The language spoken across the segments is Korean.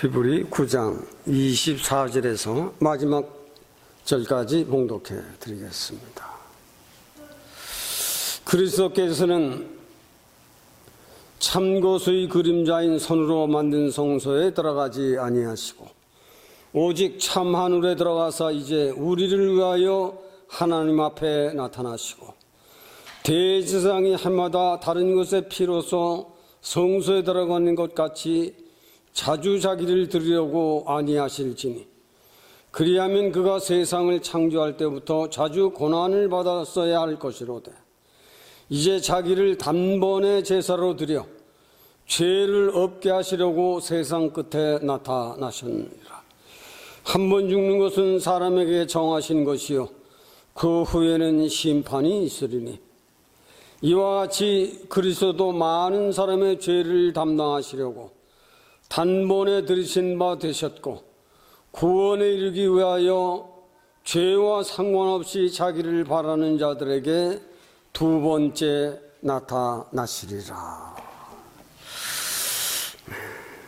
히브리 9장 24절에서 마지막 절까지 봉독해 드리겠습니다. 그리스도께서는 참것의 그림자인 손으로 만든 성소에 들어가지 아니하시고 오직 참 하늘에 들어가서 이제 우리를 위하여 하나님 앞에 나타나시고 대제사장이 해마다 다른 것의 피로서 성소에 들어가는 것 같이 자주 자기를 드리려고 아니하실지니 그리하면 그가 세상을 창조할 때부터 자주 고난을 받았어야 할 것이로되 이제 자기를 단번에 제사로 드려 죄를 없게 하시려고 세상 끝에 나타나셨느니라. 한 번 죽는 것은 사람에게 정하신 것이요 그 후에는 심판이 있으리니 이와 같이 그리스도도 많은 사람의 죄를 담당하시려고 단번에 들이신 바 되셨고 구원에 이르기 위하여 죄와 상관없이 자기를 바라는 자들에게 두 번째 나타나시리라.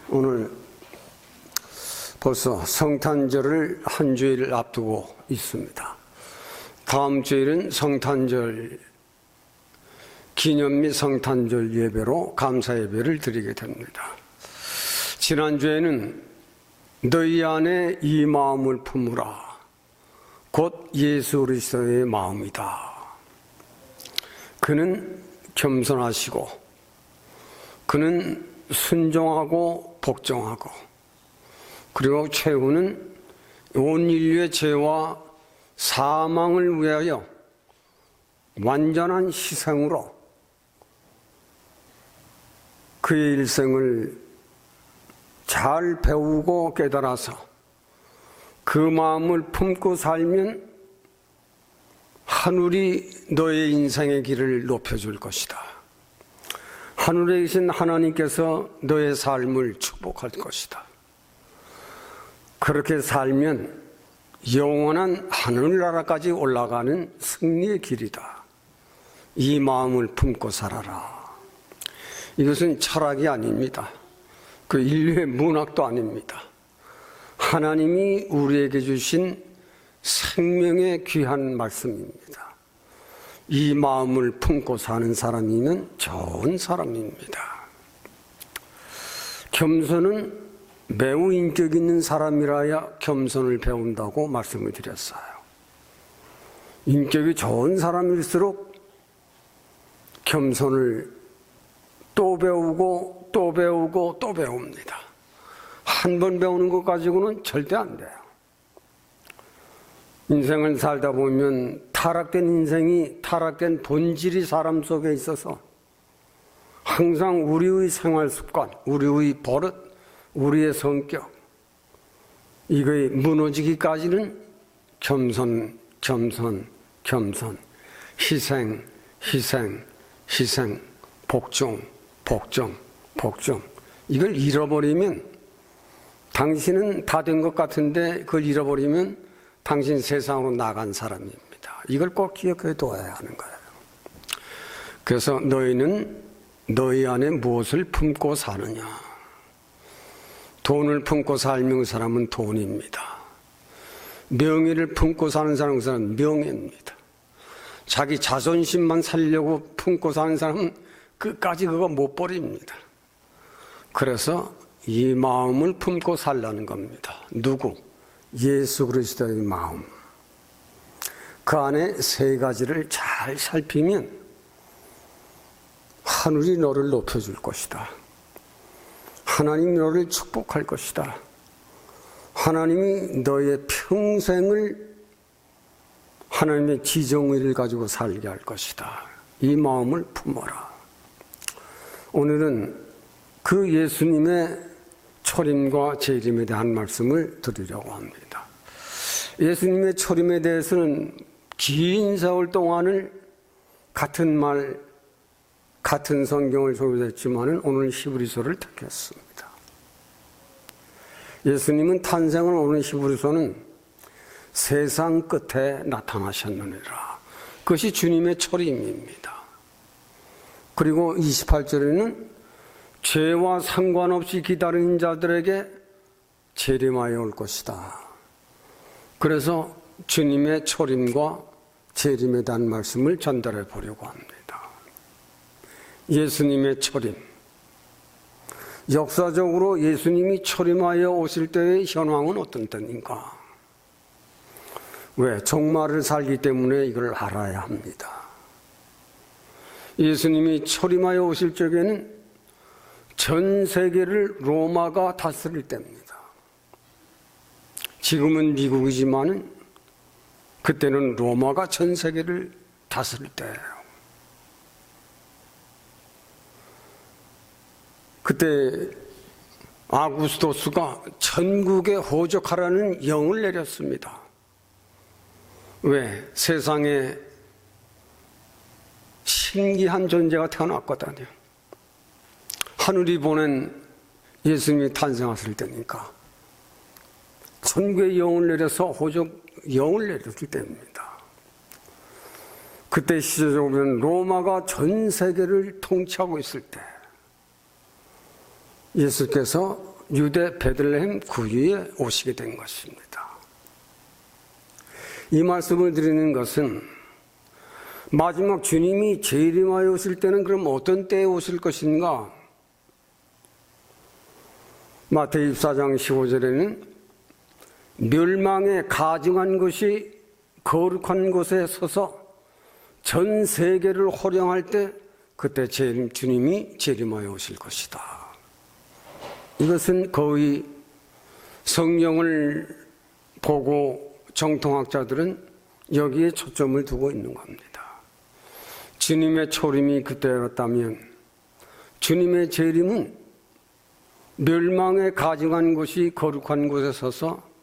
오늘 벌써 성탄절을 한 주일 앞두고 있습니다. 다음 주일은 성탄절 기념 및 성탄절 예배로 감사 예배를 드리게 됩니다. 지난주에는 너희 안에 이 마음을 품으라. 곧 예수 그리스도의 마음이다. 그는 겸손하시고 그는 순종하고 복종하고 그리고 최후는 온 인류의 죄와 사망을 위하여 완전한 희생으로 그의 일생을 잘 배우고 깨달아서 그 마음을 품고 살면 하늘이 너의 인생의 길을 높여줄 것이다. 하늘에 계신 하나님께서 너의 삶을 축복할 것이다. 그렇게 살면 영원한 하늘나라까지 올라가는 승리의 길이다. 이 마음을 품고 살아라. 이것은 철학이 아닙니다. 그 인류의 문학도 아닙니다. 하나님이 우리에게 주신 생명의 귀한 말씀입니다. 이 마음을 품고 사는 사람이면 좋은 사람입니다. 겸손은 매우 인격 있는 사람이라야 겸손을 배운다고 말씀을 드렸어요. 인격이 좋은 사람일수록 겸손을 또 배우고 또 배우고 또 배웁니다. 한 번 배우는 것 가지고는 절대 안 돼요. 인생을 살다 보면 타락된 인생이 타락된 본질이 사람 속에 있어서 항상 우리의 생활 습관, 우리의 버릇, 우리의 성격 이거에 무너지기까지는 겸손, 겸손, 겸손, 희생, 희생, 희생, 복종, 복종, 복종 이걸 잃어버리면 당신은 다 된 것 같은데 그걸 잃어버리면 당신 세상으로 나간 사람입니다. 이걸 꼭 기억해 둬야 하는 거예요. 그래서 너희는 너희 안에 무엇을 품고 사느냐. 돈을 품고 살면 그 사람은 돈입니다. 명예를 품고 사는 사람은 그 사람은 명예입니다. 자기 자존심만 살려고 품고 사는 사람은 끝까지 그거 못 버립니다. 그래서 이 마음을 품고 살라는 겁니다. 누구? 예수 그리스도의 마음. 그 안에 세 가지를 잘 살피면 하늘이 너를 높여줄 것이다. 하나님이 너를 축복할 것이다. 하나님이 너의 평생을 하나님의 지정의를 가지고 살게 할 것이다. 이 마음을 품어라. 오늘은 그 예수님의 초림과 재림에 대한 말씀을 드리려고 합니다. 예수님의 초림에 대해서는 긴 세월 동안을 같은 말, 같은 성경을 소개했지만 오늘 히브리서를 택했습니다. 예수님은 탄생을 오는 히브리서는 세상 끝에 나타나셨느니라. 그것이 주님의 초림입니다. 그리고 28절에는 죄와 상관없이 기다리는 자들에게 재림하여 올 것이다. 그래서 주님의 초림과 재림에 대한 말씀을 전달해 보려고 합니다. 예수님의 초림. 역사적으로 예수님이 초림하여 오실 때의 현황은 어떤 때인가? 왜? 종말을 살기 때문에 이걸 알아야 합니다. 예수님이 초림하여 오실 적에는 전 세계를 로마가 다스릴 때입니다. 지금은 미국이지만 그때는 로마가 전 세계를 다스릴 때예요. 그때 아구스토스가 전국에 호적하라는 영을 내렸습니다. 왜? 세상에 신기한 존재가 태어났거든요. 하늘이 보낸 예수님이 탄생하실 때니까 전국에 영을 내려서 호적 영을 내렸을 때입니다. 그때 시대적으로 로마가 전 세계를 통치하고 있을 때 예수께서 유대 베들레헴 구유에 오시게 된 것입니다. 이 말씀을 드리는 것은 마지막 주님이 재림하여 오실 때는 그럼 어떤 때에 오실 것인가? 마태복음 24장 15절에는 멸망에 가증한 것이 거룩한 곳에 서서 전 세계를 호령할 때 그때 주님이 재림하여 오실 것이다. 이것은 거의 성경을 보고 정통학자들은 여기에 초점을 두고 있는 겁니다. 주님의 초림이 그때였다면 주님의 재림은 멸망에 가증한 곳이 거룩한 곳에 서서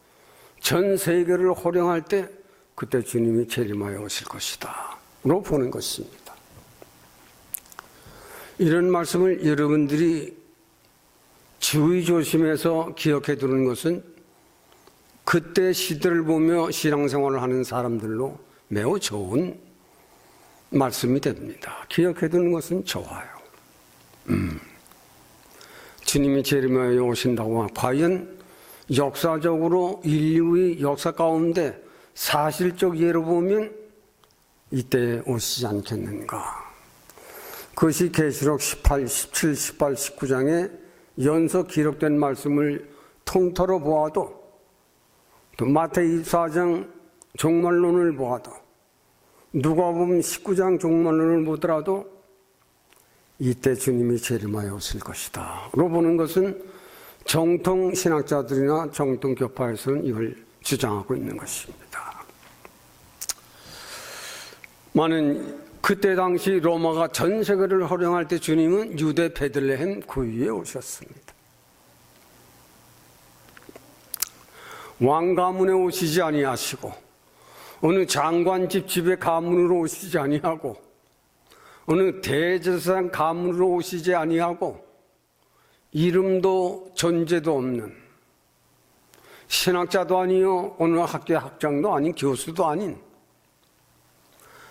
전 세계를 호령할 때 그때 주님이 재림하여 오실 것이다 로 보는 것입니다. 이런 말씀을 여러분들이 주의조심해서 기억해 두는 것은 그때 시대를 보며 신앙생활을 하는 사람들로 매우 좋은 말씀이 됩니다. 기억해 두는 것은 좋아요. 주님이 재림하여 오신다고 과연 역사적으로 인류의 역사 가운데 사실적 예로 보면 이때 오시지 않겠는가? 그것이 계시록 18, 17, 18, 19장에 연속 기록된 말씀을 통틀어 보아도 또 마태복음 24장 종말론을 보아도 누가복음 19장 종말론을 보더라도 이때 주님이 재림하여 오실 것이다 로 보는 것은 정통 신학자들이나 정통 교파에서는 이걸 주장하고 있는 것입니다. 많은 그때 당시 로마가 전 세계를 호령할 때 주님은 유대 베들레헴 구유에 오셨습니다. 왕 가문에 오시지 아니하시고 어느 장관집 집에 가문으로 오시지 아니하고 어느 대제사장 가문으로 오시지 아니하고 이름도 존재도 없는 신학자도 아니요 어느 학교의 학장도 아닌 교수도 아닌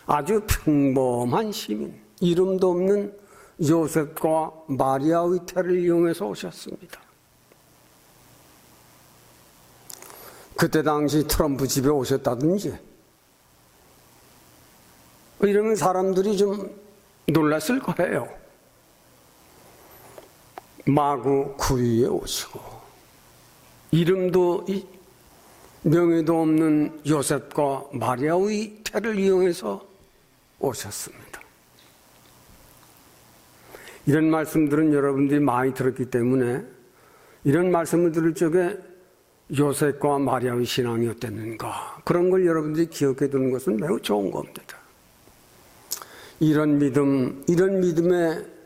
아주 평범한 시민, 이름도 없는 요셉과 마리아의 태를 이용해서 오셨습니다. 그때 당시 트럼프 집에 오셨다든지 이러면 사람들이 좀 놀랐을 거예요. 마구 구유에 오시고 이름도 명예도 없는 요셉과 마리아의 태를 이용해서 오셨습니다. 이런 말씀들은 여러분들이 많이 들었기 때문에 이런 말씀을 들을 적에 요셉과 마리아의 신앙이 어땠는가 그런 걸 여러분들이 기억해 두는 것은 매우 좋은 겁니다. 이런 믿음, 이런 믿음의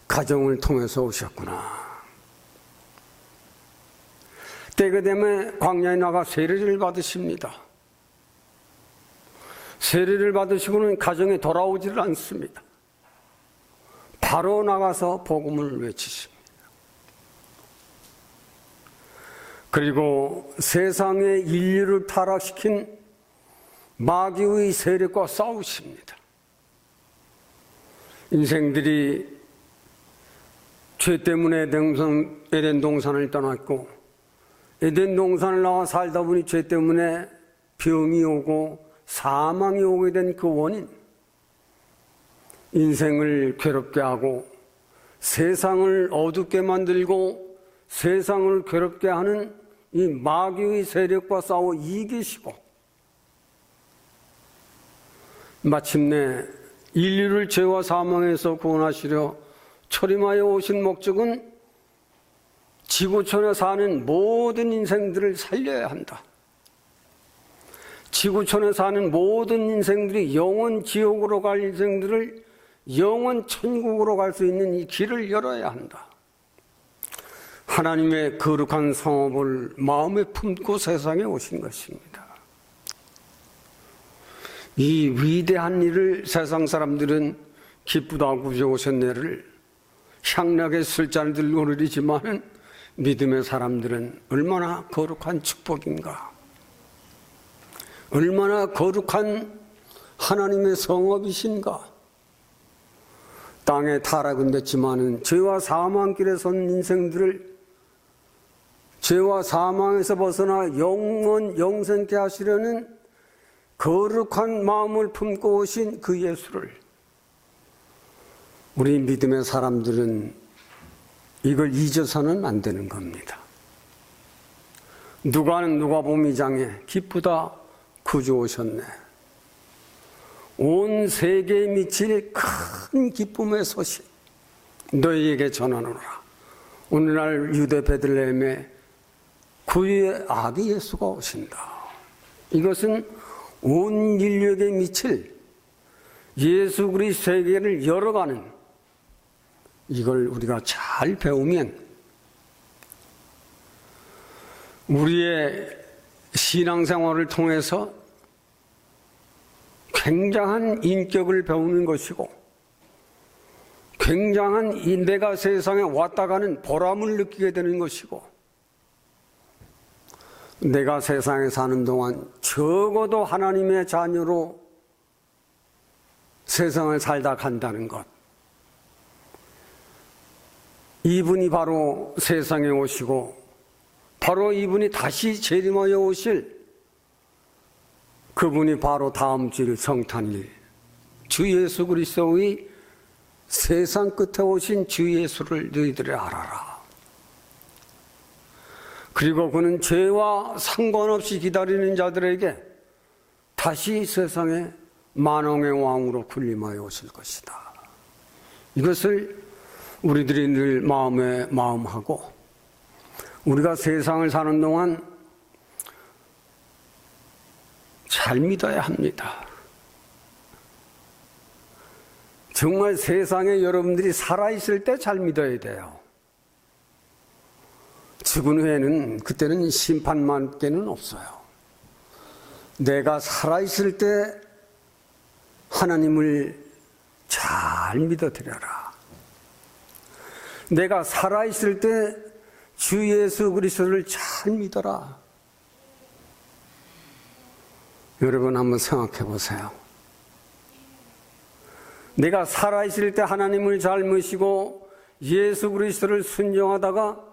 가정을 통해서 오셨구나. 때가 되면 광야에 나가 세례를 받으십니다. 세례를 받으시고는 가정에 돌아오지를 않습니다. 바로 나가서 복음을 외치십니다. 그리고 세상의 인류를 타락시킨 마귀의 세력과 싸우십니다. 인생들이 죄 때문에 에덴 동산을 떠났고 에덴 동산을 나와 살다 보니 죄 때문에 병이 오고 사망이 오게 된 그 원인, 인생을 괴롭게 하고 세상을 어둡게 만들고 세상을 괴롭게 하는 이 마귀의 세력과 싸워 이기시고 마침내 인류를 죄와 사망에서 구원하시려 초림하여 오신 목적은 지구촌에 사는 모든 인생들을 살려야 한다. 지구촌에 사는 모든 인생들이 영원 지옥으로 갈 인생들을 영원 천국으로 갈 수 있는 이 길을 열어야 한다. 하나님의 거룩한 성업을 마음에 품고 세상에 오신 것입니다. 이 위대한 일을 세상 사람들은 기쁘다고 구주 오셨네를 향락의 술잔을 들고 흐르지만은 믿음의 사람들은 얼마나 거룩한 축복인가, 얼마나 거룩한 하나님의 성업이신가. 땅에 타락은 됐지만은 죄와 사망길에 선 인생들을 죄와 사망에서 벗어나 영생케 하시려는 거룩한 마음을 품고 오신 그 예수를 우리 믿음의 사람들은 이걸 잊어서는 안 되는 겁니다. 누가는 누가복음 2장에 기쁘다 구주 오셨네, 온 세계에 미칠 큰 기쁨의 소식 너희에게 전하노라. 오늘날 유대 베들레헴에 구유의 아기 예수가 오신다. 이것은 온 인류에게 미칠 예수 그리스도 세계를 열어가는, 이걸 우리가 잘 배우면 우리의 신앙생활을 통해서 굉장한 인격을 배우는 것이고 굉장한 내가 세상에 왔다 가는 보람을 느끼게 되는 것이고, 내가 세상에 사는 동안 적어도 하나님의 자녀로 세상을 살다 간다는 것, 이분이 바로 세상에 오시고 바로 이분이 다시 재림하여 오실 그분이 바로 다음 주일 성탄일 주 예수 그리스도의 세상 끝에 오신 주 예수를 너희들이 알아라. 그리고 그는 죄와 상관없이 기다리는 자들에게 다시 세상에 만왕의 왕으로 군림하여 오실 것이다. 이것을 우리들이 늘 마음하고 우리가 세상을 사는 동안 잘 믿어야 합니다. 정말 세상에 여러분들이 살아있을 때 잘 믿어야 돼요. 죽은 후에는 그때는 심판만께는 없어요. 내가 살아있을 때 하나님을 잘 믿어드려라. 내가 살아있을 때 주 예수 그리스도를 잘 믿어라. 여러분 한번 생각해 보세요. 내가 살아있을 때 하나님을 잘 모시고 예수 그리스도를 순종하다가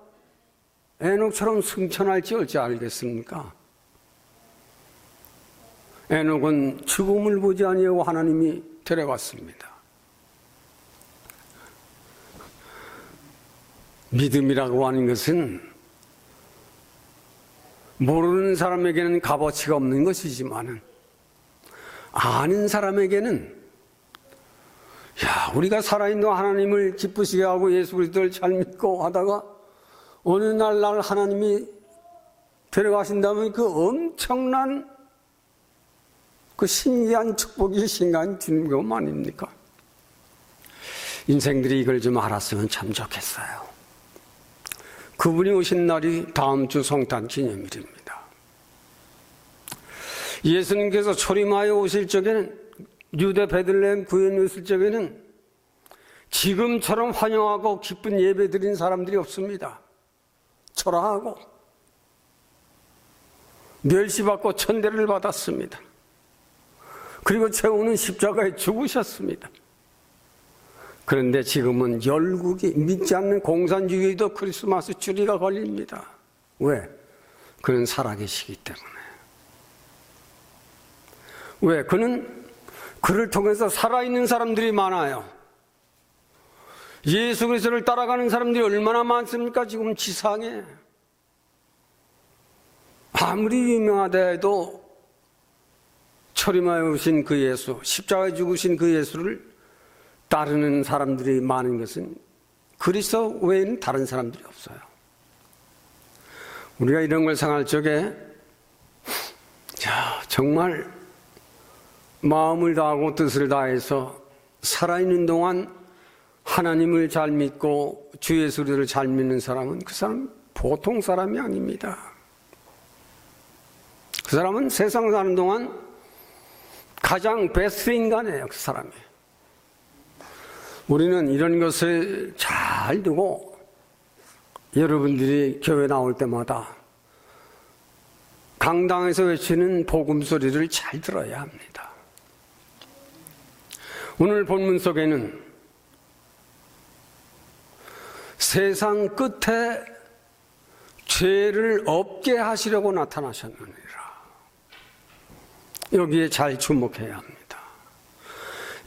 에녹처럼 승천할지 어찌 알겠습니까? 에녹은 죽음을 보지 아니하고 하나님이 데려갔습니다. 믿음이라고 하는 것은 모르는 사람에게는 값어치가 없는 것이지만 아는 사람에게는 우리가 살아있는 하나님을 기쁘시게 하고 예수 그리스도를 잘 믿고 하다가 어느 날 하나님이 데려가신다면 그 엄청난 그 신기한 축복이 신간 주는 것 아닙니까? 인생들이 이걸 좀 알았으면 참 좋겠어요. 그분이 오신 날이 다음 주 성탄 기념일입니다. 예수님께서 초림하여 오실 적에는 유대 베들레헴 구현에 오실 적에는 지금처럼 환영하고 기쁜 예배 드린 사람들이 없습니다. 초라하고 멸시받고 천대를 받았습니다. 그리고 최후는 십자가에 죽으셨습니다. 그런데 지금은 열국이 믿지 않는 공산주의도 크리스마스 주리가 걸립니다. 왜? 그는 살아계시기 때문에. 왜? 그를 통해서 살아있는 사람들이 많아요. 예수 그리스도를 따라가는 사람들이 얼마나 많습니까? 지금 지상에. 아무리 유명하다 해도 초림하여 오신 그 예수, 십자가에 죽으신 그 예수를 따르는 사람들이 많은 것은 그리스도 외에는 다른 사람들이 없어요. 우리가 이런 걸 생각할 적에 정말 마음을 다하고 뜻을 다해서 살아있는 동안 하나님을 잘 믿고 주 예수를 잘 믿는 사람은 그 사람은 보통 사람이 아닙니다. 그 사람은 세상 사는 동안 가장 베스트 인간이에요. 그 사람이. 우리는 이런 것을 잘 두고 여러분들이 교회 나올 때마다 강당에서 외치는 복음 소리를 잘 들어야 합니다. 오늘 본문 속에는 세상 끝에 죄를 없게 하시려고 나타나셨느니라. 여기에 잘 주목해야 합니다.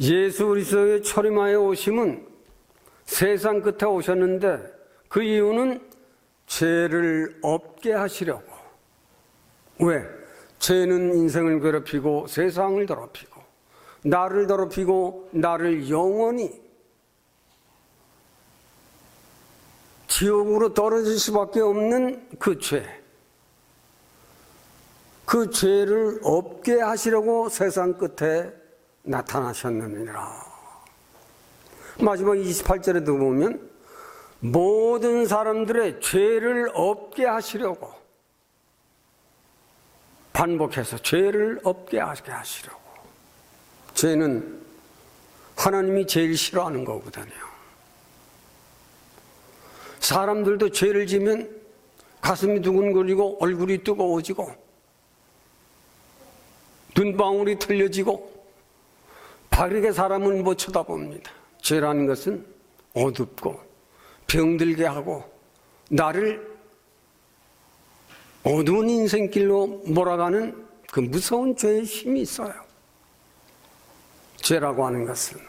예수 그리스도의 초림하여 오심은 세상 끝에 오셨는데 그 이유는 죄를 없게 하시려고. 왜? 죄는 인생을 괴롭히고 세상을 더럽히고 나를 더럽히고 나를 영원히 지옥으로 떨어질 수밖에 없는 그 죄. 그 죄를 없게 하시려고 세상 끝에 나타나셨느니라. 마지막 28절에도 보면 모든 사람들의 죄를 없게 하시려고 반복해서 죄를 없게 하게 하시려고. 죄는 하나님이 제일 싫어하는 거거든요. 사람들도 죄를 지면 가슴이 두근거리고 얼굴이 뜨거워지고 눈방울이 틀려지고 바르게 사람을 못 쳐다봅니다. 죄라는 것은 어둡고 병들게 하고 나를 어두운 인생길로 몰아가는 그 무서운 죄의 힘이 있어요. 죄라고 하는 것은.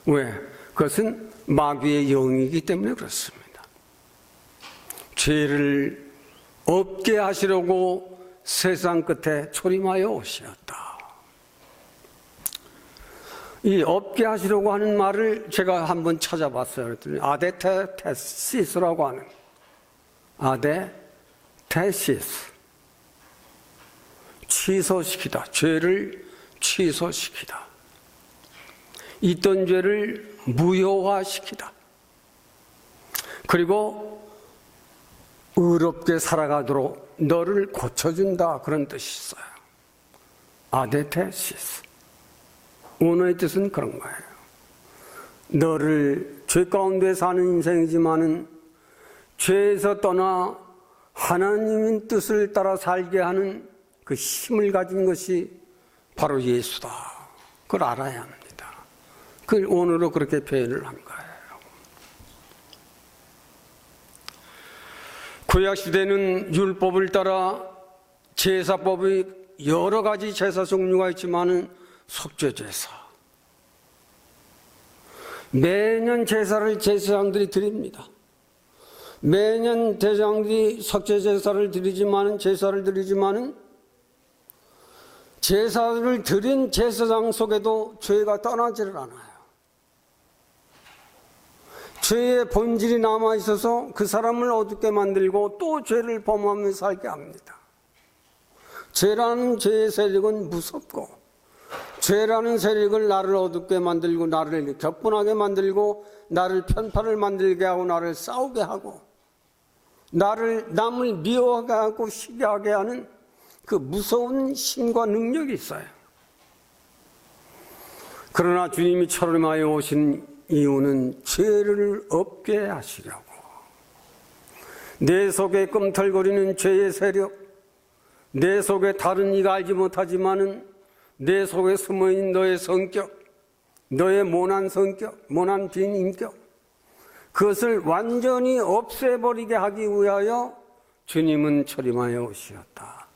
왜? 그것은 마귀의 영이기 때문에 그렇습니다. 죄를 없게 하시려고 세상 끝에 초림하여 오셨다. 이 없게 하시려고 하는 말을 제가 한번 찾아봤어요. 그랬더니 아데테시스라고 하는 아데테시스, 취소시키다, 죄를 취소시키다, 있던 죄를 무효화시키다, 그리고 의롭게 살아가도록 너를 고쳐준다, 그런 뜻이 있어요. 아데테시스. 원어의 뜻은 그런 거예요. 너를 죄 가운데 사는 인생이지만은 죄에서 떠나 하나님의 뜻을 따라 살게 하는 그 힘을 가진 것이 바로 예수다. 그걸 알아야 합니다. 그걸 원어로 그렇게 표현을 한 거예요. 구약시대는 율법을 따라 제사법이 여러 가지 제사 종류가 있지만은 속죄제사. 매년 제사를 제사장들이 드립니다. 매년 제사장들이 속죄제사를 드리지만은 제사를 드린 제사장 속에도 죄가 떠나지를 않아요. 죄의 본질이 남아있어서 그 사람을 어둡게 만들고 또 죄를 범하며 살게 합니다. 죄라는 죄의 세력은 무섭고 죄라는 세력을 나를 어둡게 만들고 나를 격분하게 만들고 나를 편파를 만들게 하고 나를 싸우게 하고 남을 미워하게 하고 시기하게 하는 그 무서운 힘과 능력이 있어요. 그러나 주님이 초림하여 오신 이유는 죄를 없게 하시려고. 내 속에 꿈틀거리는 죄의 세력, 내 속에 다른 이가 알지 못하지만은 내 속에 숨어있는 너의 성격, 너의 모난 성격, 모난 빈 인격, 그것을 완전히 없애버리게 하기 위하여 주님은 초림하여 오시었다.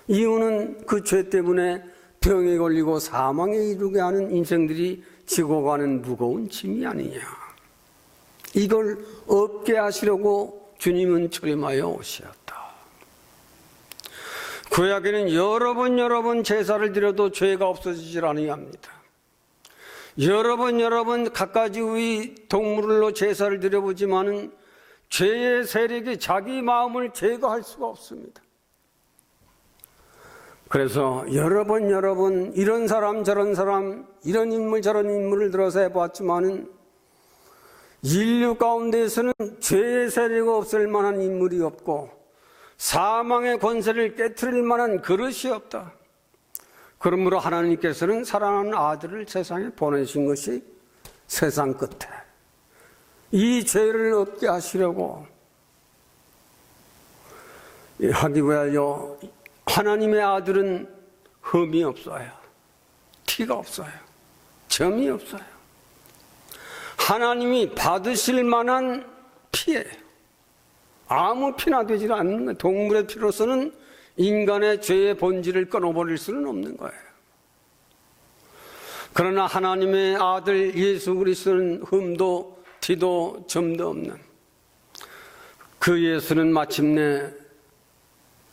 이유는 그 죄 때문에 병에 걸리고 사망에 이르게 하는 인생들이 지고 가는 무거운 짐이 아니냐. 이걸 없게 하시려고 주님은 초림하여 오셨다. 구약에는 여러 번 제사를 드려도 죄가 없어지질 아니합니다. 여러 번 갖가지의 동물로 제사를 드려보지만은 죄의 세력이 자기 마음을 제거할 수가 없습니다. 그래서 여러 번 이런 사람 저런 사람, 이런 인물 저런 인물을 들어서 해봤지만은 인류 가운데에서는 죄의 세력이 없을 만한 인물이 없고 사망의 권세를 깨트릴 만한 그릇이 없다. 그러므로 하나님께서는 사랑하는 아들을 세상에 보내신 것이 세상 끝에 이 죄를 없게 하시려고 하기 위하여 하나님의 아들은 흠이 없어요. 티가 없어요. 점이 없어요. 하나님이 받으실 만한 피예요. 아무 피나 되질 않는 거예요. 동물의 피로서는 인간의 죄의 본질을 끊어버릴 수는 없는 거예요. 그러나 하나님의 아들 예수 그리스도는 흠도 티도 점도 없는 그 예수는 마침내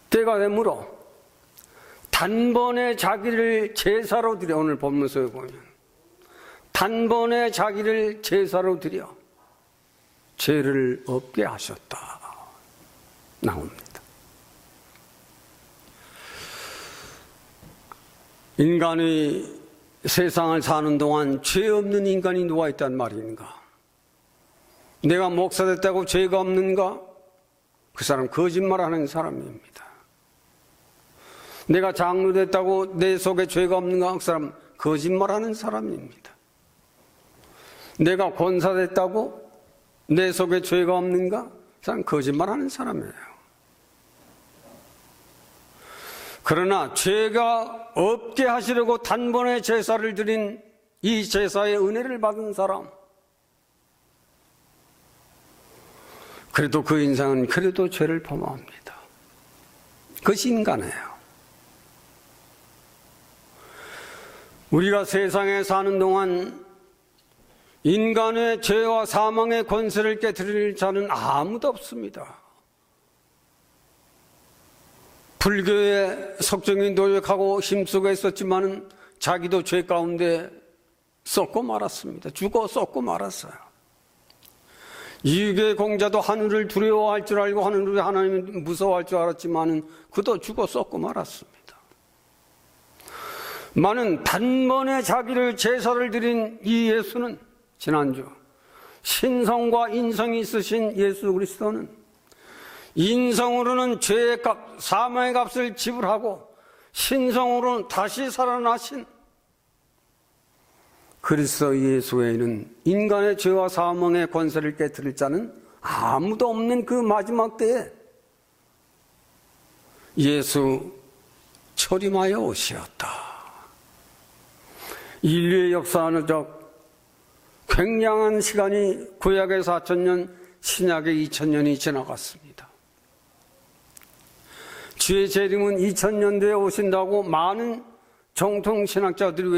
때가 되므로 단번에 자기를 제사로 드려, 오늘 본문서에 보면 단번에 자기를 제사로 드려 죄를 없게 하셨다 나옵니다. 인간이 세상을 사는 동안 죄 없는 인간이 누가 있단 말인가? 내가 목사 됐다고 죄가 없는가? 그 사람 거짓말하는 사람입니다. 내가 장로 됐다고 내 속에 죄가 없는가? 그 사람 거짓말하는 사람입니다. 내가 권사 됐다고 내 속에 죄가 없는가? 그 사람 거짓말하는 사람이에요. 그러나 죄가 없게 하시려고 단번에 제사를 드린 이 제사의 은혜를 받은 사람, 그래도 그 인생은 그래도 죄를 범합니다. 그것이 인간이에요. 우리가 세상에 사는 동안 인간의 죄와 사망의 권세를 깨트릴 자는 아무도 없습니다. 불교의 석정이 노력하고 힘쓰고 했었지만 자기도 죄 가운데 썩고 말았습니다. 죽어 썩고 말았어요. 이유교의 공자도 하늘을 두려워할 줄 알고 하늘을 하나님을 무서워할 줄 알았지만 그도 죽어 썩고 말았습니다. 많은 단번에 자기를 제사를 드린 이 예수는, 지난주 신성과 인성이 있으신 예수 그리스도는 인성으로는 죄의 값, 사망의 값을 지불하고 신성으로는 다시 살아나신 그리스도 예수 외에는 인간의 죄와 사망의 권세를 깨트릴 자는 아무도 없는 그 마지막 때에 예수 초림하여 오시었다. 인류의 역사는 굉장한 시간이 구약의 4,000년, 신약의 2,000년이 지나갔습니다. 주의 재림은 2000년대에 오신다고 많은 정통 신학자들이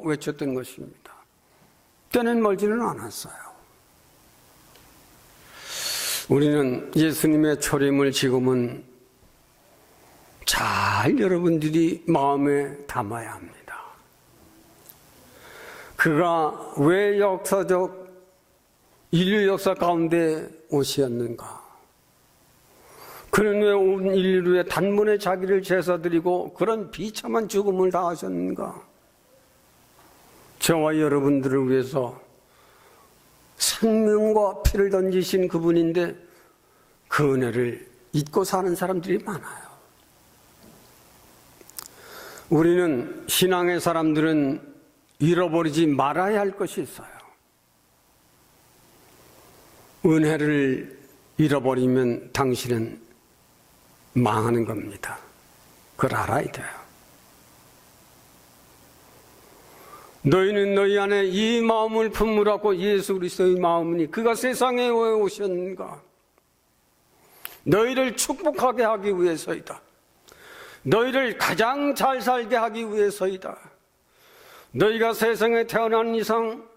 외쳤던 것입니다. 때는 멀지는 않았어요. 우리는 예수님의 초림을 지금은 잘 여러분들이 마음에 담아야 합니다. 그가 왜 역사적 인류 역사 가운데 오셨는가? 그는 왜 온 인류에 단번에 자기를 제사드리고 그런 비참한 죽음을 당하셨는가? 저와 여러분들을 위해서 생명과 피를 던지신 그분인데 그 은혜를 잊고 사는 사람들이 많아요. 우리는, 신앙의 사람들은 잃어버리지 말아야 할 것이 있어요. 은혜를 잃어버리면 당신은 망하는 겁니다. 그걸 알아야 돼요. 너희는 너희 안에 이 마음을 품으라고, 예수 그리스도의 마음이니 그가 세상에 왜 오셨는가? 너희를 축복하게 하기 위해서이다. 너희를 가장 잘 살게 하기 위해서이다. 너희가 세상에 태어난 이상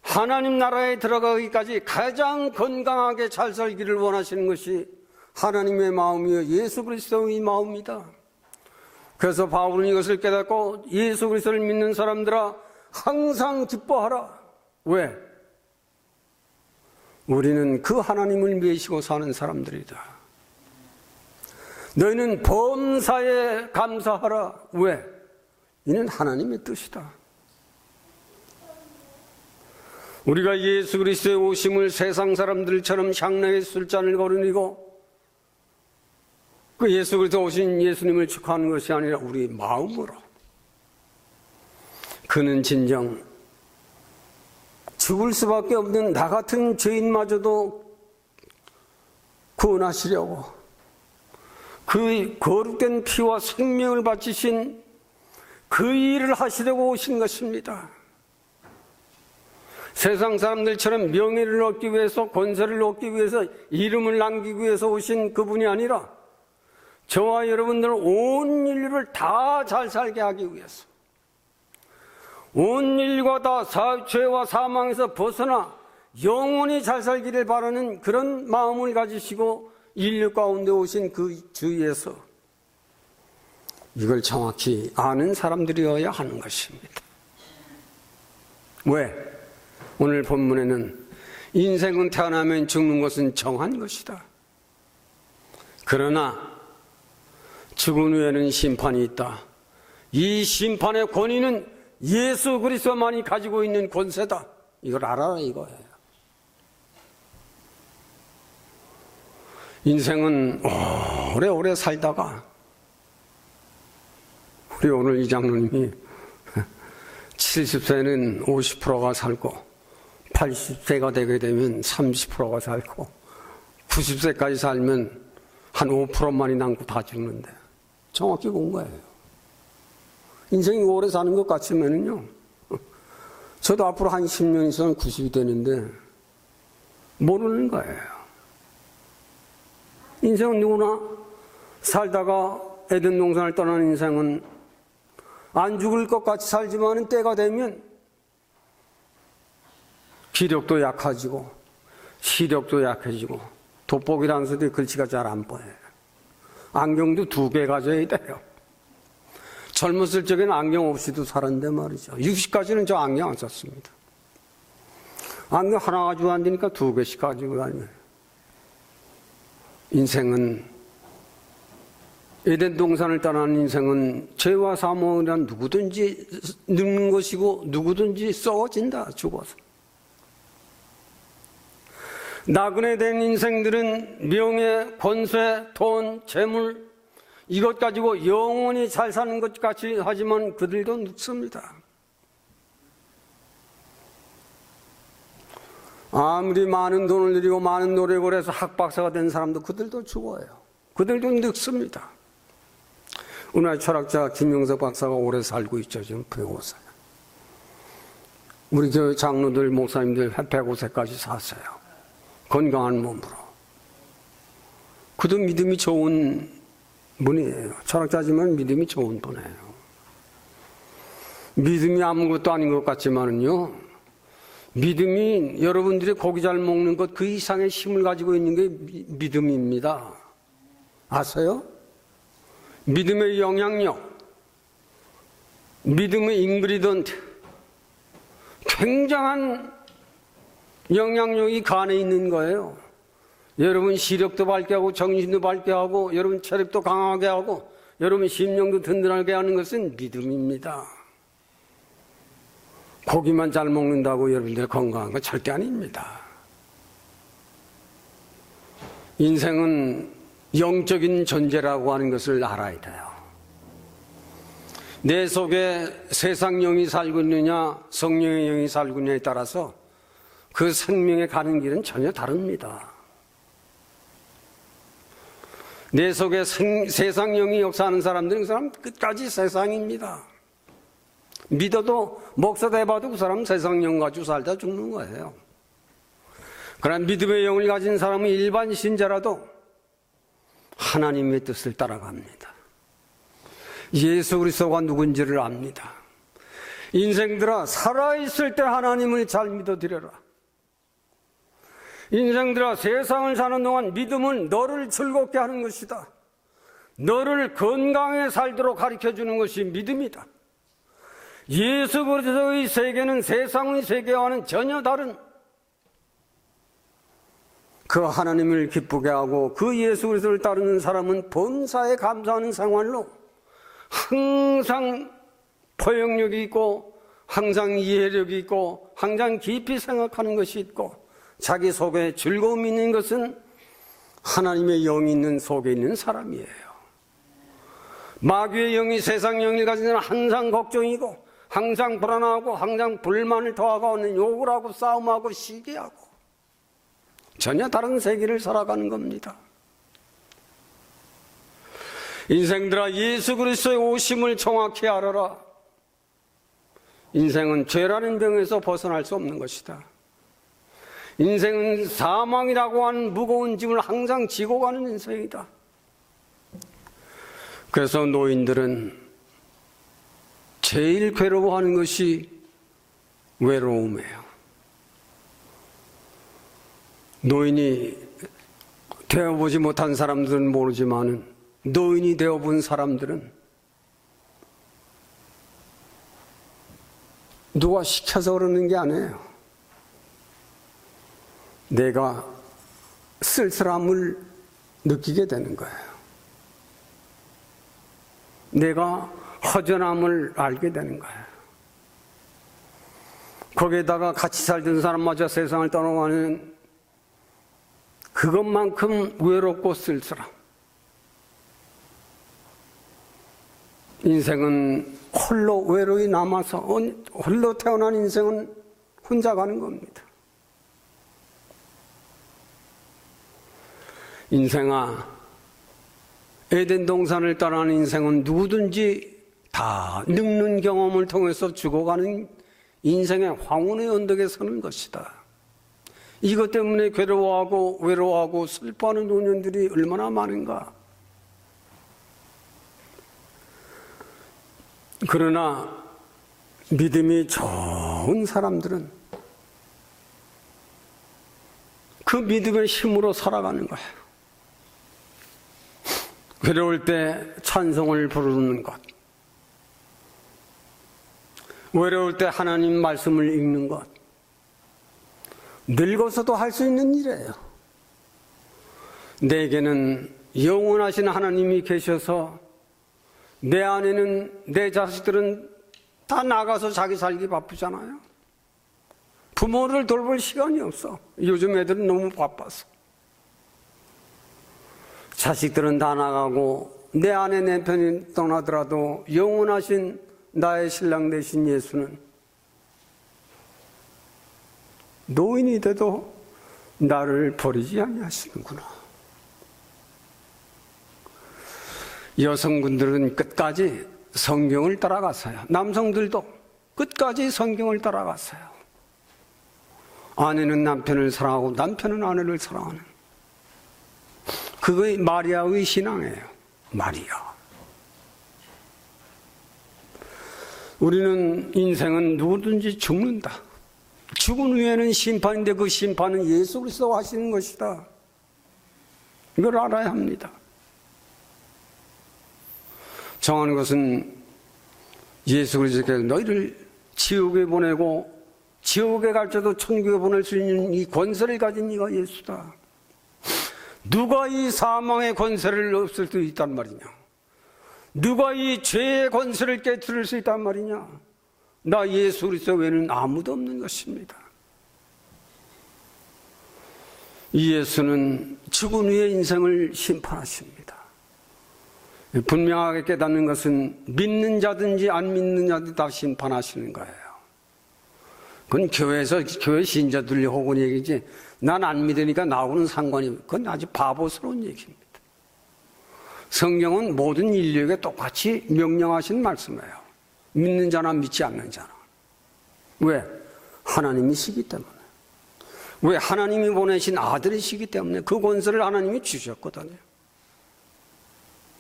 하나님 나라에 들어가기까지 가장 건강하게 잘 살기를 원하시는 것이 하나님의 마음이요 예수 그리스도의 마음이다. 그래서 바울은 이것을 깨닫고 예수 그리스도를 믿는 사람들아 항상 기뻐하라. 왜? 우리는 그 하나님을 믿으시고 사는 사람들이다. 너희는 범사에 감사하라. 왜? 이는 하나님의 뜻이다. 우리가 예수 그리스도의 오심을 세상 사람들처럼 향락의 술잔을 거르리고 그 예수 그리스도 오신 예수님을 축하하는 것이 아니라 우리 마음으로, 그는 진정 죽을 수밖에 없는 나 같은 죄인마저도 구원하시려고 그 거룩된 피와 생명을 바치신 그 일을 하시려고 오신 것입니다. 세상 사람들처럼 명예를 얻기 위해서, 권세를 얻기 위해서, 이름을 남기기 위해서 오신 그분이 아니라 저와 여러분들 온 인류를 다 잘 살게 하기 위해서, 온 인류가 다 죄와 사망에서 벗어나 영원히 잘 살기를 바라는 그런 마음을 가지시고 인류 가운데 오신 그 주위에서 이걸 정확히 아는 사람들이어야 하는 것입니다. 왜? 오늘 본문에는 인생은 태어나면 죽는 것은 정한 것이다. 그러나 죽은 후에는 심판이 있다. 이 심판의 권위는 예수 그리스도만이 가지고 있는 권세다. 이걸 알아라 이거예요. 인생은 오래오래 살다가, 우리 오늘 이 장로님이 70세는 50%가 살고 80세가 되게 되면 30%가 살고 90세까지 살면 한 5%만이 남고 다 죽는데 정확히 본 거예요. 인생이 오래 사는 것 같으면요, 저도 앞으로 한 10년 있으면 90이 되는데 모르는 거예요. 인생은 누구나 살다가 에덴 동산을 떠난 인생은 안 죽을 것 같이 살지만 때가 되면 기력도 약해지고 시력도 약해지고 돋보기라는 소리 글씨가 잘 안 보여요. 안경도 2개 가져야 돼요. 젊었을 적에는 안경 없이도 살았는데 말이죠. 60까지는 저 안경 안 썼습니다. 안경 하나 가지고 안 되니까 2개씩 가지고 다녀요. 인생은, 에덴 동산을 떠난 인생은 죄와 사망이란 누구든지 늙는 것이고 누구든지 썩어진다, 죽어서. 나그네 된 인생들은 명예, 권세, 돈, 재물 이것 가지고 영원히 잘 사는 것 같이 하지만 그들도 늙습니다. 아무리 많은 돈을 들이고 많은 노력을 해서 학박사가 된 사람도 그들도 죽어요. 그들도 늙습니다. 우리나라 철학자 김영석 박사가 오래 살고 있죠. 지금 105세. 우리 교회 장로들, 목사님들 105세까지 사세요. 건강한 몸으로. 그도 믿음이 좋은 분이에요. 철학자지만 믿음이 좋은 분이에요. 믿음이 아무것도 아닌 것 같지만은요, 믿음이 여러분들이 고기 잘 먹는 것 그 이상의 힘을 가지고 있는 게 믿음입니다. 아세요? 믿음의 영향력, 믿음의 인그리던트, 굉장한 영향력이 간에 있는 거예요. 여러분 시력도 밝게 하고 정신도 밝게 하고 여러분 체력도 강하게 하고 여러분 심령도 든든하게 하는 것은 믿음입니다. 고기만 잘 먹는다고 여러분들이 건강한 건 절대 아닙니다. 인생은 영적인 존재라고 하는 것을 알아야 돼요. 내 속에 세상 영이 살고 있느냐 성령의 영이 살고 있느냐에 따라서 그 생명에 가는 길은 전혀 다릅니다. 내 속에 세상 영이 역사하는 사람들은 그 사람 끝까지 세상입니다. 믿어도 목사 돼봐도 그 사람은 세상 영 가지고 살다 죽는 거예요. 그러나 믿음의 영을 가진 사람은 일반 신자라도 하나님의 뜻을 따라갑니다. 예수 그리스도가 누군지를 압니다. 인생들아, 살아있을 때 하나님을 잘 믿어드려라. 인생들아, 세상을 사는 동안 믿음은 너를 즐겁게 하는 것이다. 너를 건강하게 살도록 가르쳐주는 것이 믿음이다. 예수 그리스도의 세계는 세상의 세계와는 전혀 다른 그 하나님을 기쁘게 하고 그 예수 그리스도를 따르는 사람은 범사에 감사하는 생활로 항상 포용력이 있고 항상 이해력이 있고 항상 깊이 생각하는 것이 있고 자기 속에 즐거움이 있는 것은 하나님의 영이 있는 속에 있는 사람이에요. 마귀의 영이 세상 영을 가진 자는 항상 걱정이고 항상 불안하고 항상 불만을 더하고 욕을 하고 싸움하고 시기하고 전혀 다른 세계를 살아가는 겁니다. 인생들아, 예수 그리스도의 오심을 정확히 알아라. 인생은 죄라는 병에서 벗어날 수 없는 것이다. 인생은 사망이라고 하는 무거운 짐을 항상 지고 가는 인생이다. 그래서 노인들은 제일 괴로워하는 것이 외로움이에요. 노인이 되어보지 못한 사람들은 모르지만 노인이 되어본 사람들은 누가 시켜서 그러는 게 아니에요. 내가 쓸쓸함을 느끼게 되는 거예요. 내가 허전함을 알게 되는 거예요. 거기에다가 같이 살던 사람마저 세상을 떠나가는 그것만큼 외롭고 쓸쓸함. 인생은 홀로 외로이 남아서 홀로 태어난 인생은 혼자 가는 겁니다. 인생아, 에덴 동산을 떠나는 인생은 누구든지 다 늙는 경험을 통해서 죽어가는 인생의 황혼의 언덕에 서는 것이다. 이것 때문에 괴로워하고 외로워하고 슬퍼하는 노년들이 얼마나 많은가. 그러나 믿음이 좋은 사람들은 그 믿음의 힘으로 살아가는 거예요. 괴로울 때 찬송을 부르는 것, 외로울 때 하나님 말씀을 읽는 것, 늙어서도 할 수 있는 일이에요. 내게는 영원하신 하나님이 계셔서 내 안에는 내 자식들은 다 나가서 자기 살기 바쁘잖아요. 부모를 돌볼 시간이 없어. 요즘 애들은 너무 바빠서. 자식들은 다 나가고 내 아내 내 편이 떠나더라도 영원하신 나의 신랑 되신 예수는 노인이 돼도 나를 버리지 아니하시는구나. 여성분들은 끝까지 성경을 따라가세요. 남성들도 끝까지 성경을 따라가세요. 아내는 남편을 사랑하고 남편은 아내를 사랑하는, 그게 마리아의 신앙이에요. 마리아. 우리는 인생은 누구든지 죽는다. 죽은 후에는 심판인데 그 심판은 예수 그리스도가 하시는 것이다. 이걸 알아야 합니다. 정하는 것은 예수 그리스도께서 너희를 지옥에 보내고 지옥에 갈지도 천국에 보낼 수 있는 이 권세를 가진 이가 예수다. 누가 이 사망의 권세를 없앨 수 있단 말이냐? 누가 이 죄의 권세를 깨뜨릴 수 있단 말이냐? 나 예수 그리스도 외에는 아무도 없는 것입니다. 이 예수는 죽은 후의 인생을 심판하십니다. 분명하게 깨닫는 것은 믿는 자든지 안 믿는 자든지 다 심판하시는 거예요. 그건 교회에서 교회 신자들이 혹은 얘기지, 난 안 믿으니까 나오는 상관이, 그건 아주 바보스러운 얘기입니다. 성경은 모든 인류에게 똑같이 명령하신 말씀이에요. 믿는 자나 믿지 않는 자나. 왜? 하나님이시기 때문에. 왜? 하나님이 보내신 아들이시기 때문에 그 권세를 하나님이 주셨거든요.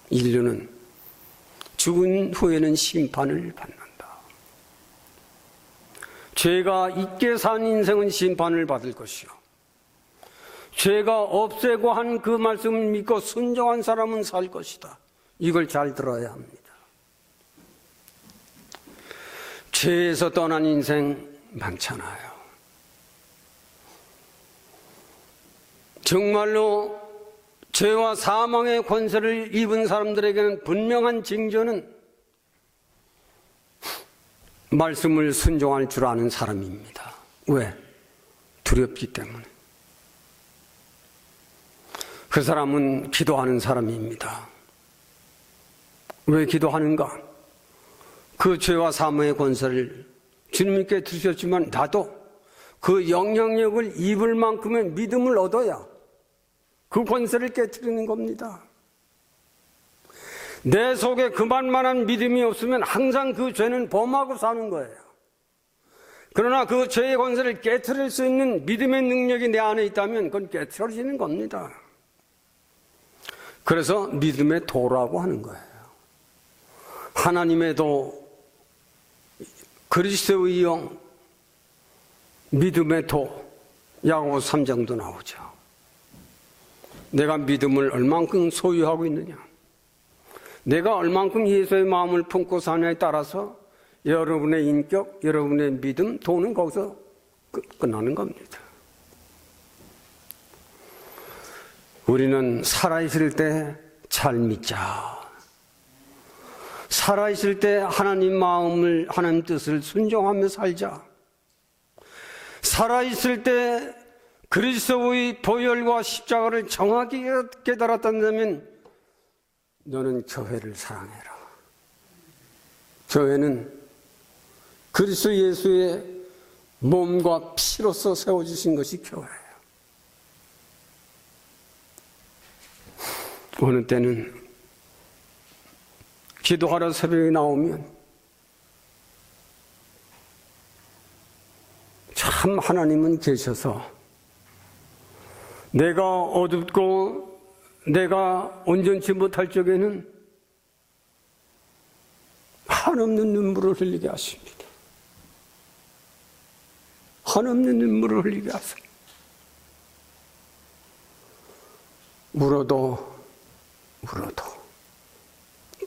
인류는 죽은 후에는 심판을 받는다. 죄가 있게 산 인생은 심판을 받을 것이요, 죄가 없애고 한 그 말씀을 믿고 순종한 사람은 살 것이다. 이걸 잘 들어야 합니다. 죄에서 떠난 인생 많잖아요. 정말로 죄와 사망의 권세를 입은 사람들에게는 분명한 징조는 말씀을 순종할 줄 아는 사람입니다. 왜? 두렵기 때문에. 그 사람은 기도하는 사람입니다. 왜 기도하는가? 그 죄와 사망의 권세를 주님께 드렸지만 나도 그 영향력을 입을 만큼의 믿음을 얻어야 그 권세를 깨뜨리는 겁니다. 내 속에 그만한 믿음이 없으면 항상 그 죄는 범하고 사는 거예요. 그러나 그 죄의 권세를 깨뜨릴 수 있는 믿음의 능력이 내 안에 있다면 그건 깨뜨려지는 겁니다. 그래서 믿음의 도라고 하는 거예요. 하나님의 도, 그리스도의 영, 믿음의 도, 야고보서 3장도 나오죠. 내가 믿음을 얼만큼 소유하고 있느냐, 내가 얼만큼 예수의 마음을 품고 사느냐에 따라서 여러분의 인격, 여러분의 믿음, 도는 거기서 끝나는 겁니다. 우리는 살아있을 때 잘 믿자. 살아있을 때 하나님 마음을, 하나님 뜻을 순종하며 살자. 살아있을 때 그리스도의 보혈과 십자가를 정확히 깨달았다면 너는 교회를 사랑해라. 교회는 그리스도 예수의 몸과 피로서 세워주신 것이 교회예요. 어느 때는 기도하러 새벽에 나오면 참 하나님은 계셔서 내가 어둡고 내가 온전치 못할 적에는 한없는 눈물을 흘리게 하십니다. 한없는 눈물을 흘리게 하세요. 울어도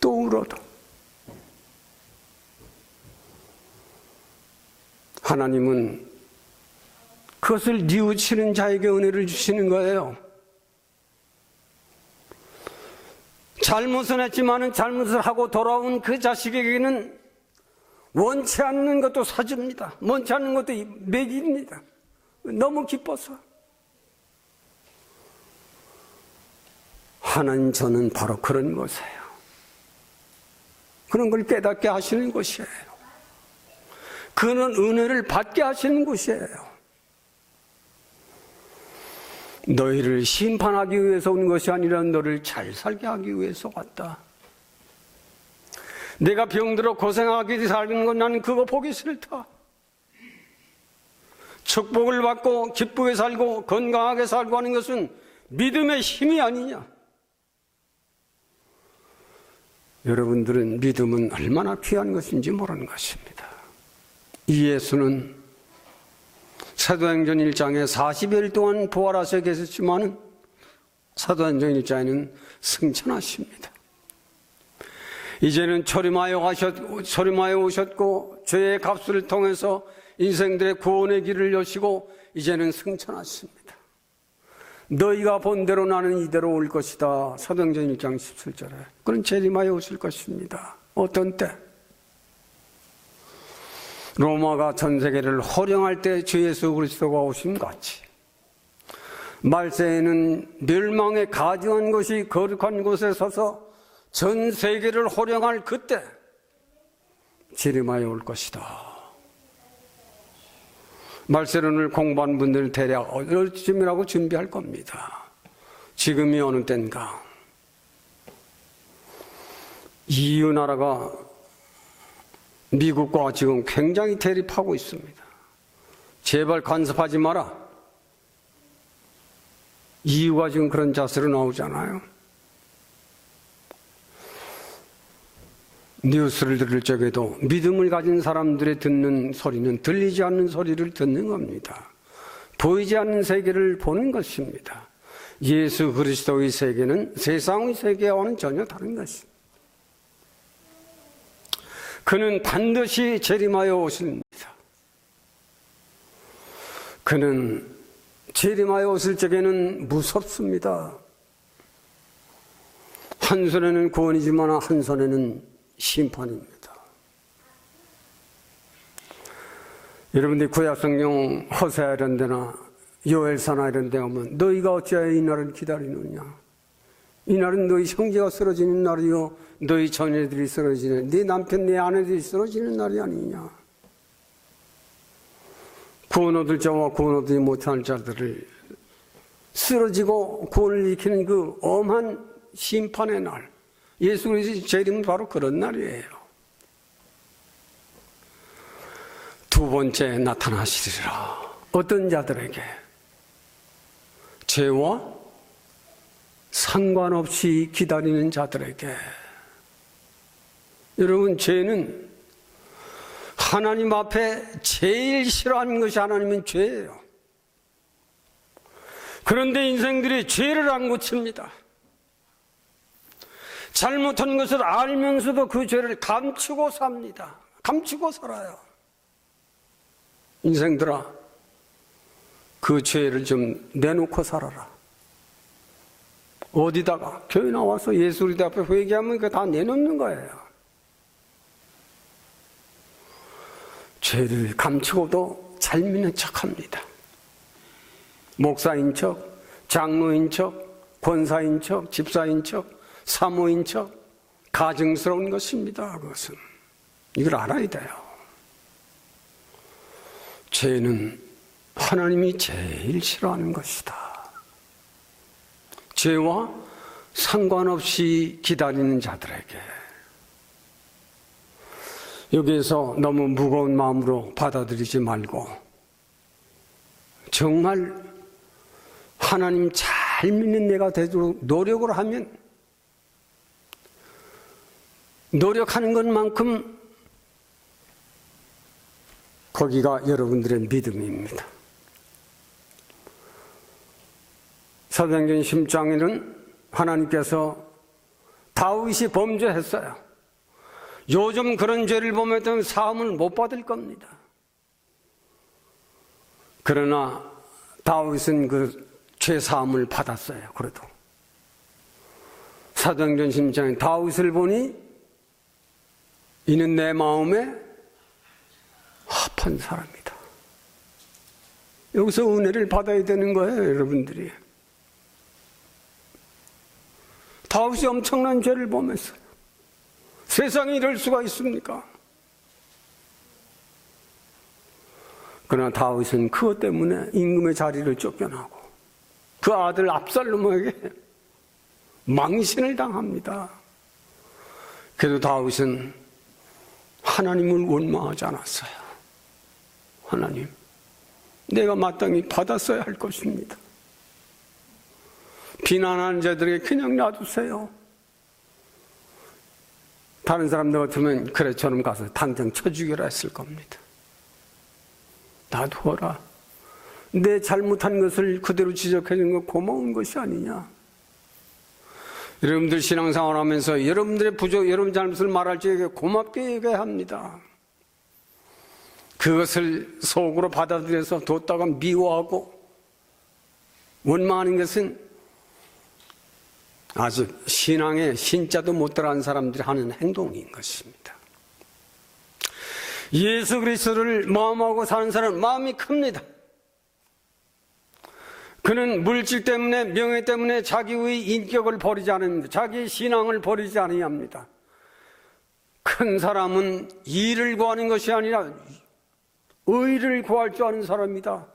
또 울어도 하나님은 그것을 뉘우치는 자에게 은혜를 주시는 거예요. 잘못은 했지만은 잘못을 하고 돌아온 그 자식에게는 원치 않는 것도 사줍니다. 원치 않는 것도 먹입니다. 너무 기뻐서. 하나님, 저는 바로 그런 것이에요. 그런 걸 깨닫게 하시는 것이에요. 그런 은혜를 받게 하시는 것이에요. 너희를 심판하기 위해서 온 것이 아니라 너를 잘 살게 하기 위해서 왔다. 내가 병들어 고생하게 살는 건 나는 그거 보기 싫다. 축복을 받고 기쁘게 살고 건강하게 살고 하는 것은 믿음의 힘이 아니냐. 여러분들은 믿음은 얼마나 귀한 것인지 모르는 것입니다. 이 예수는 사도행전 1장에 40일 동안 부활하셔 계셨지만 사도행전 1장에는 승천하십니다. 이제는 초림하여 오셨고 죄의 값을 통해서 인생들의 구원의 길을 여시고 이제는 승천하십니다. 너희가 본 대로 나는 이대로 올 것이다. 사도행전 1장 17절에 그는 재림하여 오실 것입니다. 어떤 때? 로마가 전 세계를 호령할 때 주 예수 그리스도가 오심 같이 말세에는 멸망에 가증한 것이 거룩한 곳에 서서 전 세계를 호령할 그때 재림하여 올 것이다. 말세론을 공부한 분들은 대략 어디쯤이라고 준비할 겁니다. 지금이 어느 때인가? EU 나라가 미국과 지금 굉장히 대립하고 있습니다. 제발 간섭하지 마라. EU가 지금 그런 자세로 나오잖아요. 뉴스를 들을 적에도 믿음을 가진 사람들의 듣는 소리는 들리지 않는 소리를 듣는 겁니다. 보이지 않는 세계를 보는 것입니다. 예수 그리스도의 세계는 세상의 세계와는 전혀 다른 것입니다. 그는 반드시 재림하여 오십니다. 그는 재림하여 오실 적에는 무섭습니다. 한 손에는 구원이지만 한 손에는 심판입니다. 여러분들이 구약성경 호세아 이런 데나 요엘서나 이런 데 오면 너희가 어찌하여 이 날을 기다리느냐, 이 날은 너희 형제가 쓰러지는 날이요 너희 자녀들이 쓰러지는, 네 남편 네 아내들이 쓰러지는 날이 아니냐. 구원 얻을 자와 구원 얻지 못할 자들을 쓰러지고 구원을 일으키는 그 엄한 심판의 날, 예수 그리스도의 재림은 바로 그런 날이에요. 두 번째 나타나시리라. 어떤 자들에게? 죄와 상관없이 기다리는 자들에게. 여러분, 죄는 하나님 앞에 제일 싫어하는 것이 하나님은 죄예요. 그런데 인생들이 죄를 안 고칩니다. 잘못한 것을 알면서도 그 죄를 감추고 삽니다. 감추고 살아요. 인생들아, 그 죄를 좀 내놓고 살아라. 어디다가? 교회 나와서 예수 그리스도 앞에 회개하면 그거 다 내놓는 거예요. 죄를 감추고도 잘 믿는 척합니다. 목사인 척, 장로인 척, 권사인 척, 집사인 척, 사모인 척, 가증스러운 것입니다. 그것은 이걸 알아야 돼요. 죄는 하나님이 제일 싫어하는 것이다. 죄와 상관없이 기다리는 자들에게. 여기에서 너무 무거운 마음으로 받아들이지 말고 정말 하나님 잘 믿는 내가 되도록 노력을 하면, 노력하는 것만큼 거기가 여러분들의 믿음입니다. 사도행전 10장에는 하나님께서 다윗이 범죄했어요. 요즘 그런 죄를 보면 사함을 못 받을 겁니다. 그러나 다윗은 그 죄 사함을 받았어요. 그래도 사도행전 10장에 다윗을 보니 이는 내 마음에 합한 사람이다. 여기서 은혜를 받아야 되는 거예요, 여러분들이. 다윗이 엄청난 죄를 범했어요. 세상에 이럴 수가 있습니까? 그러나 다윗은 그것 때문에 임금의 자리를 쫓겨나고 그 아들 압살롬에게 망신을 당합니다. 그래도 다윗은 하나님을 원망하지 않았어요. 하나님, 내가 마땅히 받았어야 할 것입니다. 비난하는 자들에게 그냥 놔두세요. 다른 사람들 같으면 그래 저놈 가서 당장 쳐 죽여라 했을 겁니다. 놔두어라. 내 잘못한 것을 그대로 지적해 주는 건 고마운 것이 아니냐. 여러분들 신앙생활 하면서 여러분들의 부족, 여러분 잘못을 말할 적에 고맙게 얘기해야 합니다. 그것을 속으로 받아들여서 뒀다가 미워하고 원망하는 것은 아직 신앙에 신자도 못 들어간 사람들이 하는 행동인 것입니다. 예수 그리스도를 마음하고 사는 사람은 마음이 큽니다. 그는 물질 때문에, 명예 때문에 자기의 인격을 버리지 않습니다. 자기의 신앙을 버리지 아니합니다. 큰 사람은 일을 구하는 것이 아니라 의를 구할 줄 아는 사람이다.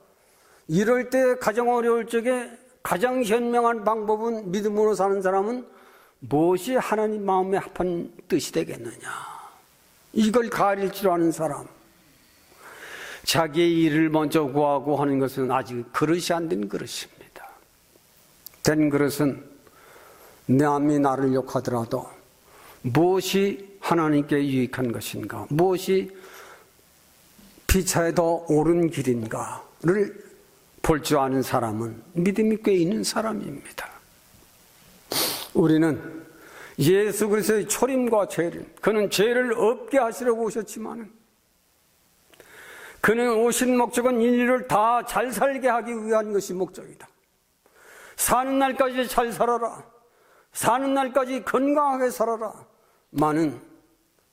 이럴 때 가장 어려울 적에 가장 현명한 방법은, 믿음으로 사는 사람은 무엇이 하나님 마음에 합한 뜻이 되겠느냐. 이걸 가릴 줄 아는 사람. 자기의 일을 먼저 구하고 하는 것은 아직 그릇이 안 된 그릇입니다. 된 그릇은 남이 나를 욕하더라도 무엇이 하나님께 유익한 것인가? 무엇이 피차에 더 옳은 길인가를 볼 줄 아는 사람은 믿음이 꽤 있는 사람입니다. 우리는 예수 그리스도의 초림과 재림, 그는 죄를 없게 하시려고 오셨지만 그는 오신 목적은 인류를 다 잘 살게 하기 위한 것이 목적이다. 사는 날까지 잘 살아라. 사는 날까지 건강하게 살아라. 많은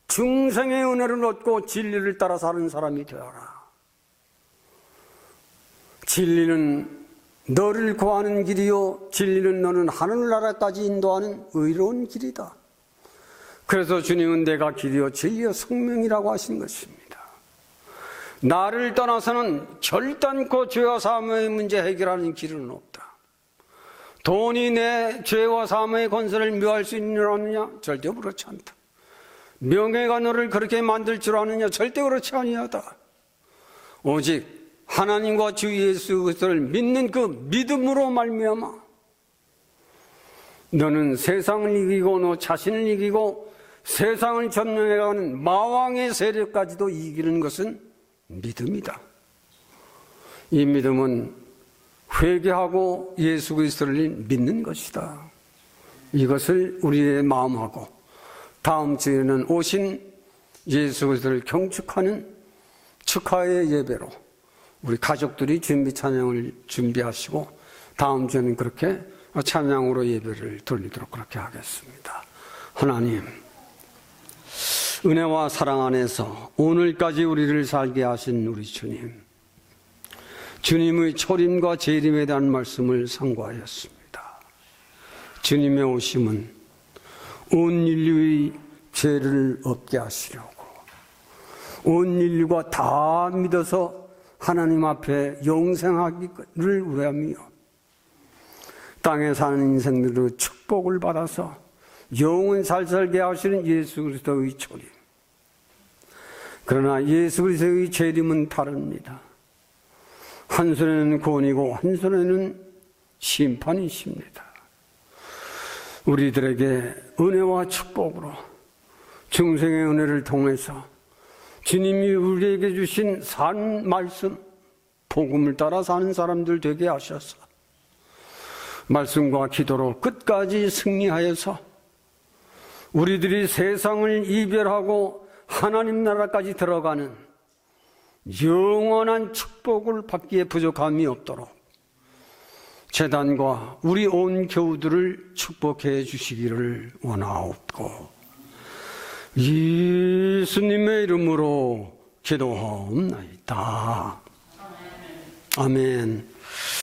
중생의 은혜를 얻고 진리를 따라 사는 사람이 되어라. 진리는 너를 구하는 길이요 진리는 너는 하늘나라까지 인도하는 의로운 길이다. 그래서 주님은 내가 길이요 진리요 생명이라고 하신 것입니다. 나를 떠나서는 결단코 죄와 사함의 문제 해결하는 길은 없다. 돈이 내 죄와 사함의 권세를 묘할 수 있느냐? 절대 그렇지 않다. 명예가 너를 그렇게 만들 줄 아느냐? 절대 그렇지 아니하다. 오직 하나님과 주 예수 그리스도를 믿는 그 믿음으로 말미암아 너는 세상을 이기고 너 자신을 이기고 세상을 점령해가는 마왕의 세력까지도 이기는 것은 믿음이다. 이 믿음은 회개하고 예수 그리스도를 믿는 것이다. 이것을 우리의 마음하고 다음 주에는 오신 예수 그리스도를 경축하는 축하의 예배로 우리 가족들이 준비 찬양을 준비하시고 다음 주에는 그렇게 찬양으로 예배를 돌리도록 그렇게 하겠습니다. 하나님, 은혜와 사랑 안에서 오늘까지 우리를 살게 하신 우리 주님, 주님의 초림과 재림에 대한 말씀을 상고하였습니다. 주님의 오심은 온 인류의 죄를 없게 하시려고 온 인류가 다 믿어서 하나님 앞에 영생하기를 위하며 땅에 사는 인생들의 축복을 받아서 영원 잘 살게 하시는 예수 그리스도의 초림. 그러나 예수 그리스도의 재림은 다릅니다. 한 손에는 구원이고 한 손에는 심판이십니다. 우리들에게 은혜와 축복으로 중생의 은혜를 통해서 주님이 우리에게 주신 산 말씀, 복음을 따라 사는 사람들 되게 하셔서 말씀과 기도로 끝까지 승리하여서 우리들이 세상을 이별하고 하나님 나라까지 들어가는 영원한 축복을 받기에 부족함이 없도록 재단과 우리 온 교우들을 축복해 주시기를 원하옵고 예수님의 이름으로 기도하옵나이다. 아멘.